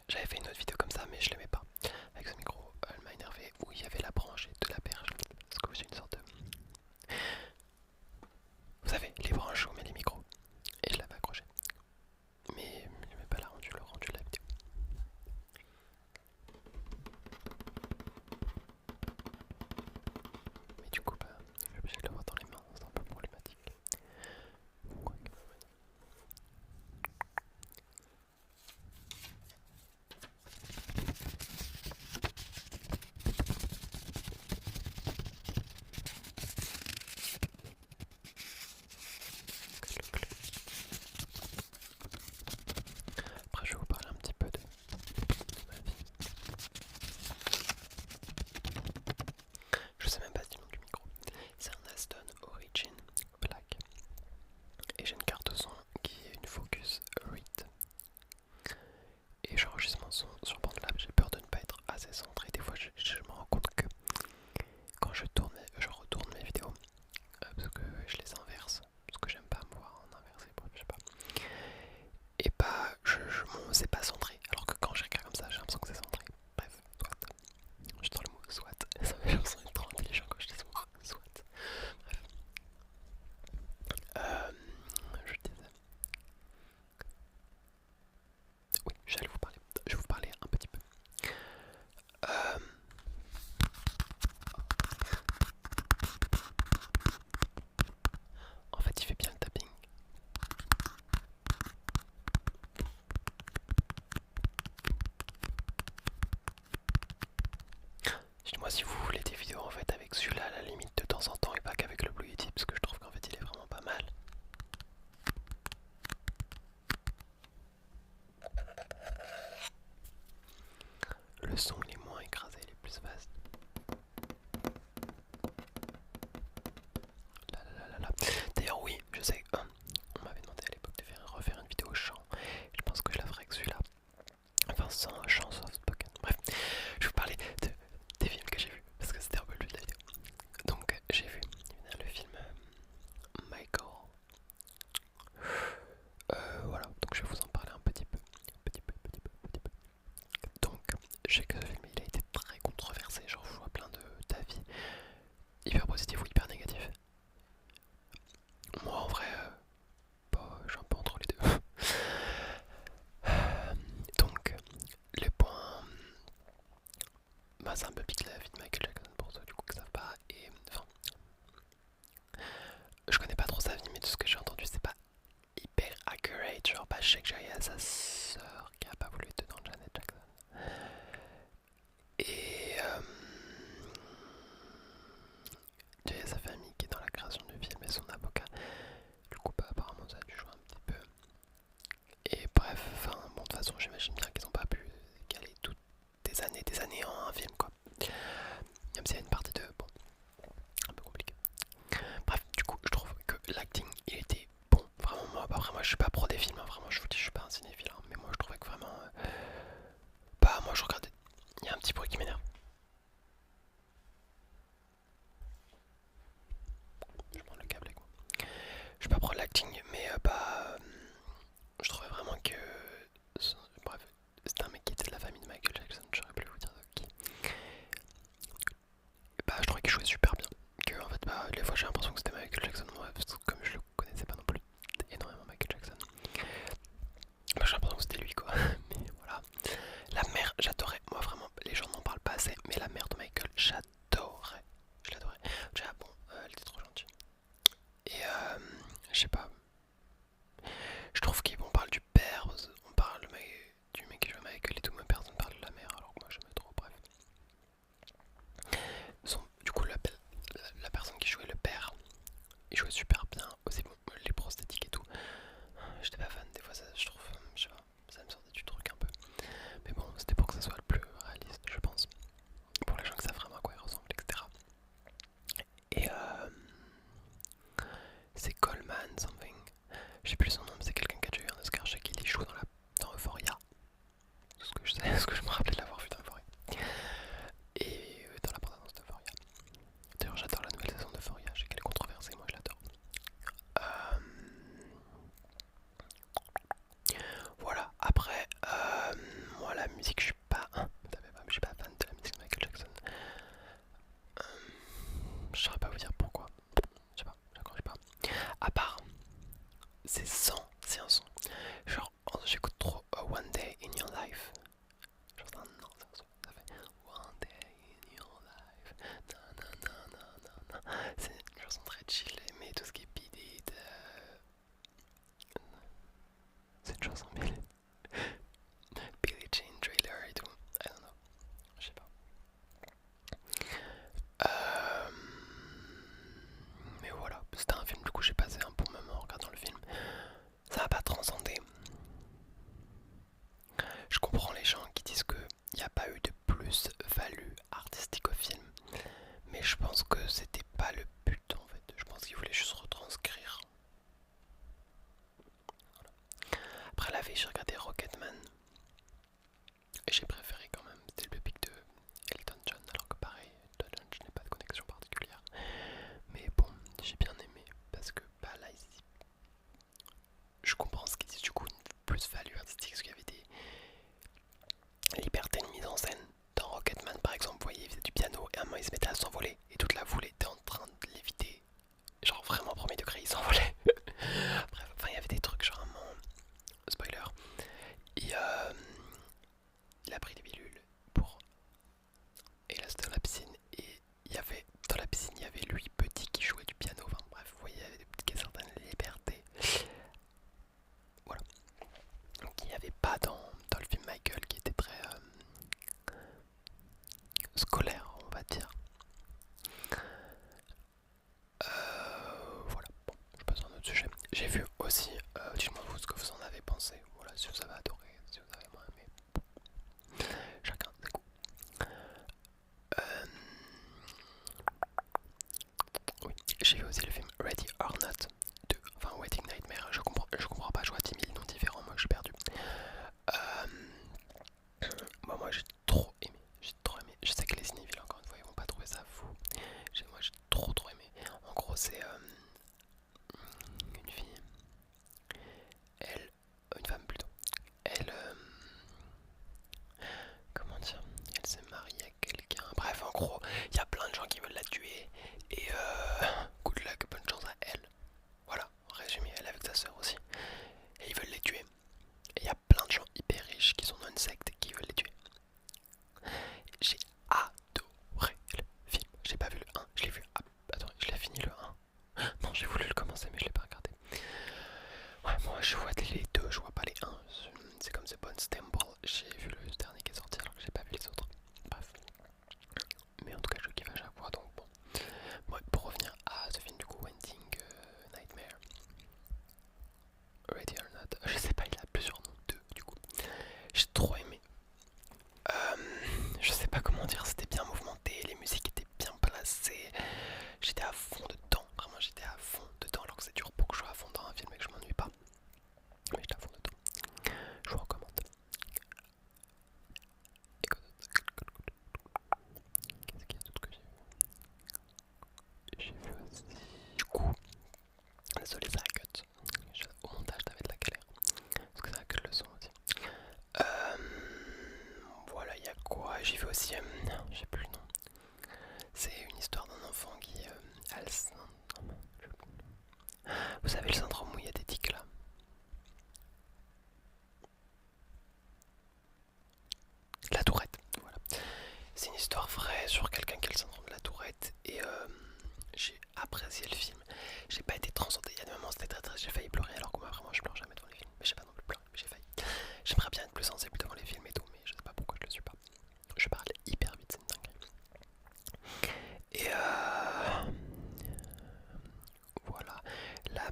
j'avais fait une autre vidéo comme ça, mais je l'aimais pas. Avec ce micro, elle m'a énervé, où il y avait la branche et de la perche. Parce que j'ai une sorte de... Vous savez, les branches où on met les micros. Et je l'avais accroché. Mais je n'avais pas le rendu de la vidéo. Mais du coup, bah, je suis obligé de l'avoir dans les mains, c'est un peu problématique. Ouais. Après, je vais vous parler un petit peu de ma vie. Je sais même pas si le nom du micro. C'est un Aston Origin Black. Et j'ai une carte son qui est une Focus Reed. Et j'enregistre mon son sur BandLab. J'ai peur de ne pas être assez centré. Des fois, je me rends compte que quand je retourne mes vidéos, parce que je les inverse, parce que j'aime pas me voir en inversé, bref, je sais pas. Et bah, c'est pas centré. Alors que quand je regarde comme ça, j'ai l'impression que c'est centré. Bref, soit. Je trouve le mot soit. Ça fait l'impression d'être trop intelligent quand je dis ce mot. Soit. Bref. Je disais. Oui, j'allais vous parler. Je vais vous parler un petit peu. Euh, En fait, il fait bien le tapping. Dites-moi si vous voulez des vidéos en fait avec celui-là à la limite de temps en temps et pas qu'avec le Blue Yeti parce que je trouve qu'en fait il est vraiment pas mal. Le son il est moins écrasé, il est plus vaste. Là, là, là, là, là. D'ailleurs oui, je sais, on m'avait demandé à l'époque de refaire une vidéo chant. Je pense que je la ferai avec celui-là. Enfin sans chant soft spoken. Bref, je vais vous parler des films que j'ai vus parce que c'était un peu le but de la vidéo. Donc j'ai vu le film Michael. Voilà, donc je vais vous en parler un petit peu. Donc, je sais que ce film il a été très controversé, genre je vois plein d'avis hyper positifs ou hyper négatifs. Moi en vrai, bah, je suis un peu entre les deux. Donc, les points, bah, c'est un peu pique la vie de Michael Jackson pour ceux du coup que ça savent pas. Et enfin, je connais pas trop sa vie, mais tout ce que j'ai entendu c'est pas hyper accurate. Genre, bah, je sais que j'ai à sa sœur qui a pas voulu être dans Janet Jackson. Et il y a sa famille qui est dans la création du film et son avocat. Du coup, bah, apparemment, ça a dû jouer un petit peu. Et bref, enfin, bon, de toute façon, j'imagine bien qu'ils ont pas pu caler toutes des années en un film, quoi. Même s'il y a une partie de. Bon, un peu compliqué. Bref, du coup, je trouve que l'acting, il était bon. Vraiment, moi, après, moi, je suis pas pro des films, hein, vraiment, je vous dis, je suis pas un cinéphile, hein, il se mettait à s'envoler et toute la foule était en train de l'éviter. Genre vraiment premier degré, il s'envolait. Bref, enfin il y avait des trucs genre vraiment spoiler. Et il a pris des pilules pour. Et là c'était dans la piscine et il y avait dans la piscine il y avait lui petit qui jouait du piano. Enfin bref, vous voyez, il y avait certaines libertés. Voilà. Qu'il n'y avait pas dans le film Michael qui était très scolaire, on va dire. Voilà, bon, je passe à un autre sujet. J'ai vu aussi, dites-moi vous ce que vous en avez pensé. Voilà, si vous avez adoré, si vous avez moins aimé. Chacun ses goûts. Oui, j'ai vu aussi le film Ready or Not 2, enfin Wedding Nightmare. Je comprends pas, je vois 10 000 noms différents, moi je suis perdu. Moi j'ai trop aimé, Je sais que les cinéphiles encore une fois ils vont pas trouver ça fou. Moi j'ai trop aimé. En gros c'est une fille, une femme plutôt. Elle, comment dire, elle s'est mariée à quelqu'un. Bref, en gros, il y a plein de gens qui veulent la tuer et good luck, bonne chance à elle. Voilà, en résumé, elle est avec sa sœur aussi et ils veulent les tuer. Et il y a plein de gens hyper riches qui sont dans une secte qui veulent les tuer. J'ai adoré le film. J'ai pas vu le 1, je l'ai vu. Attends, je l'ai fini le 1. Non, j'ai voulu le commencer, mais je l'ai pas regardé. Ouais, moi je vois les deux, je vois pas les 1. C'est comme The Bones Temple. J'ai vu le dernier qui est sorti alors que j'ai pas vu les autres. Bref. Mais en tout cas, je kiffe à chaque fois donc bon. Ouais, pour revenir à ce film du coup, Wedding Nightmare. Ready or Not. Je sais pas, il a plusieurs noms, deux du coup. J'ai trop aimé. Je sais pas comment dire, c'était bien mouvementé, les musiques étaient bien placées. J'étais à fond dedans, vraiment j'étais à fond dedans alors que c'est dur pour que je sois à fond dans un film et que je m'ennuie pas. Mais j'étais à fond dedans. Je vous recommande. Et qu'est-ce qu'il y a d'autre que j'ai vu? J'ai vu aussi. Du coup, désolé, ça a cut. Au montage, t'avais de la galère. Parce que ça a cut le son aussi. Voilà, il y a quoi? J'ai vu aussi. Je sais plus le nom. C'est une histoire d'un enfant qui a le syndrome. Vous savez, le syndrome où il y a des tics là. La Tourette, voilà. C'est une histoire vraie sur quelqu'un qui a le syndrome de la Tourette. Et j'ai apprécié le film. J'ai pas été transcendé. Il y a des moments c'était très j'ai failli pleurer alors que moi vraiment je pleure jamais devant les films. Mais j'ai pas non plus pleuré, mais j'ai failli. J'aimerais bien être plus sensible devant les films et tout, mais je sais pas pourquoi je le suis pas. Je parle hyper vite, c'est une dinguerie. Et voilà. Là,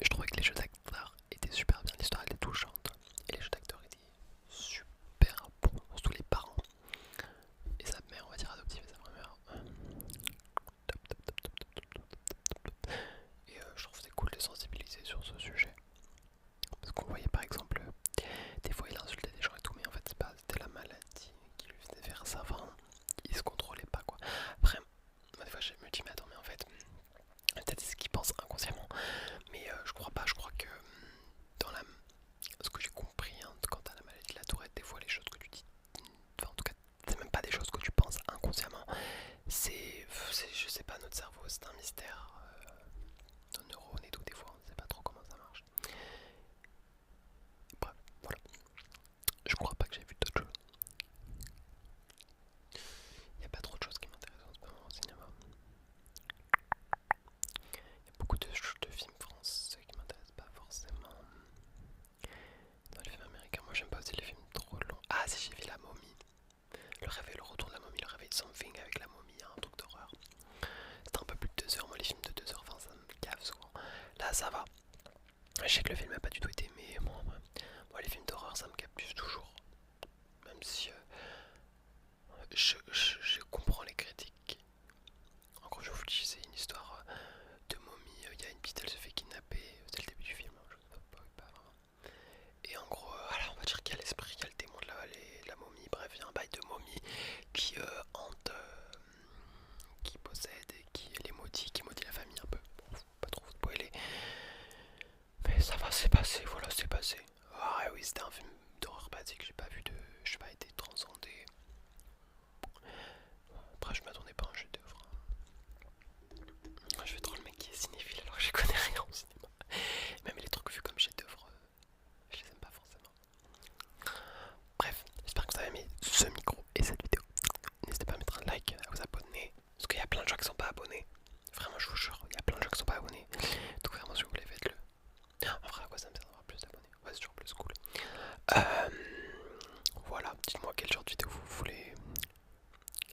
je trouvais que les jeux d'acteurs étaient super bien. L'histoire était touchante. Et les jeux d'acteurs étaient super bons, surtout les parents. Et sa mère, on va dire adoptive, et sa vraie mère. Top. Et je trouve que c'est cool de sensibiliser sur ce sujet. Parce qu'on voyait par exemple, des fois il insultait des gens et tout, mais en fait c'est pas, c'était la maladie qui lui faisait faire ça. Enfin, il se contrôlait pas quoi. Après, moi, des fois je me dis, mais attends, mais en fait, peut-être c'est ce qu'il pense inconsciemment. Mais je crois pas, je crois que dans la. Ce que j'ai compris hein, quant à la maladie de la Tourette, des fois les choses que tu dis, enfin en tout cas, c'est même pas des choses que tu penses inconsciemment. C'est je sais pas, notre cerveau, c'est un mystère. Nos neurones et tout, des fois, on ne sait pas trop comment ça marche. Bref, voilà. Je crois pas que j'ai vu d'autres choses. Il n'y a pas trop de choses qui m'intéressent en ce moment au cinéma. Il y a beaucoup de films français qui m'intéressent pas forcément. Dans les films américains, moi j'aime pas aussi les films trop longs. Ah si, j'ai vu La Momie. Le réveil, le retour de la momie, le réveil de Something avec la momie, un truc d'horreur. C'était un peu plus de 2 heures, moi les films de 2 heures, enfin ça me gave souvent. Là ça va. Je sais que le film a pas du tout été aimé, moi les films d'horreur ça me captive toujours. Même si je comprends les critiques. En gros je vous dis c'est une histoire de momie, il y a une petite, elle se fait kidnapper, c'est le début du film, hein, je sais pas vraiment. Et en gros, voilà, on va dire qu'il y a l'esprit, il y a le démon de la momie, bref, il y a un bail de momie qui hante, qui possède et qui les maudit, qui maudit la famille un peu. Bon, faut pas trop spoiler. Mais ça va, c'est passé, voilà, c'est passé. Ah ouais, oui, c'était un film d'horreur basique, j'ai pas vu de. J'ai pas été transcendé.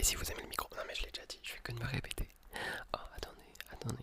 Et si vous aimez le micro, non mais je l'ai déjà dit, je fais que de me répéter. Oh, attendez,